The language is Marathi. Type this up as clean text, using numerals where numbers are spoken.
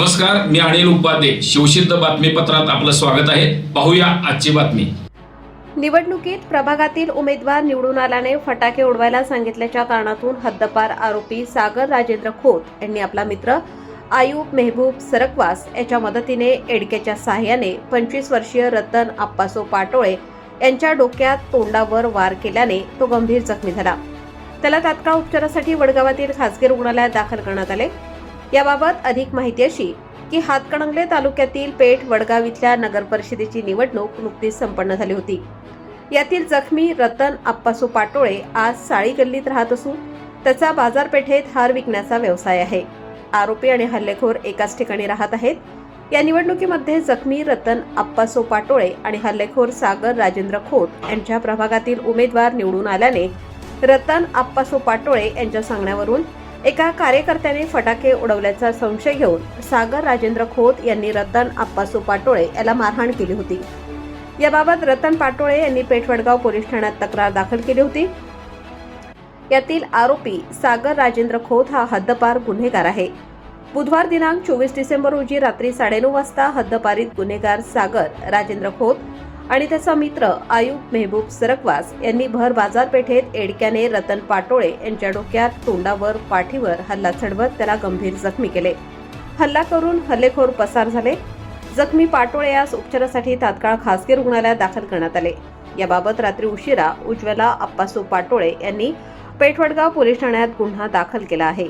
नमस्कार, मी अनिल उपाध्ये. शिवसिद्ध बातमीपत्रात आपलं स्वागत आहे. पाहूया आजची बातमी. निवडणुकीत प्रभागातील उमेदवार निवडून आल्याने फटाके उडवायला सांगितल्याच्या कारणातून हद्दपार आरोपी सागर राजेंद्र खोत यांनी आपला मित्र आयुब मेहबूब सरकवास याच्या मदतीने एडकेच्या सहाय्याने 25 वर्षीय रतन आप्पासो पाटोळे यांच्या डोक्यात तोंडावर वार केल्याने तो गंभीर जखमी झाला. त्याला तात्काळ उपचारासाठी वडगावातील खासगी रुग्णालयात दाखल करण्यात आले. याबाबत अधिक माहिती अशी की हातकणंगले तालुक्यातील पेठ वडगाव इथल्या नगर परिषदेची निवडणूक नुकतीच संपन्न झाली होती. यातील जखमी रतन आप्पासो पाटोळे आज साळी गल्लीत राहत असून त्याचा बाजारपेठेत हार विकण्याचा व्यवसाय आहे. आरोपी आणि हल्लेखोर एकाच ठिकाणी राहत आहेत. या निवडणुकीमध्ये जखमी रतन आप्पासो पाटोळे आणि हल्लेखोर सागर राजेंद्र खोत यांच्या प्रभागातील उमेदवार निवडून आल्याने रतन आप्पासो पाटोळे यांच्या सांगण्यावरून एका कार्यकर्त्याने फटाके उडवल्याचा संशय घेऊन सागर राजेंद्र खोत यांनी रतन आप्पासो पाटोळे याला मारहाण केली होती. याबाबत रतन पाटोळे यांनी पेठ वडगाव पोलीस ठाण्यात तक्रार दाखल केली होती. यातील आरोपी सागर राजेंद्र खोत हा हद्दपार गुन्हेगार आहे. बुधवार दिनांक 24 डिसेंबर रोजी रात्री 9:30 वाजता हद्दपारीत गुन्हेगार सागर राजेंद्र खोत आणि त्याचा मित्र आयुब मेहबूब सरकवास यांनी भर बाजारपेठेत एडक्याने रतन पाटोळे यांच्या डोक्यात, तोंडावर, पाठीवर हल्ला चढवत त्याला गंभीर जखमी केले. हल्ला करून हल्लेखोर पसार झाले. जखमी पाटोळे यास उपचारासाठी तात्काळ खासगी रुग्णालयात दाखल करण्यात आले. याबाबत रात्री उशिरा उज्ज्वला आप्पासो पाटोळे यांनी पेठ वडगाव पोलीस ठाण्यात गुन्हा दाखल केला आहे.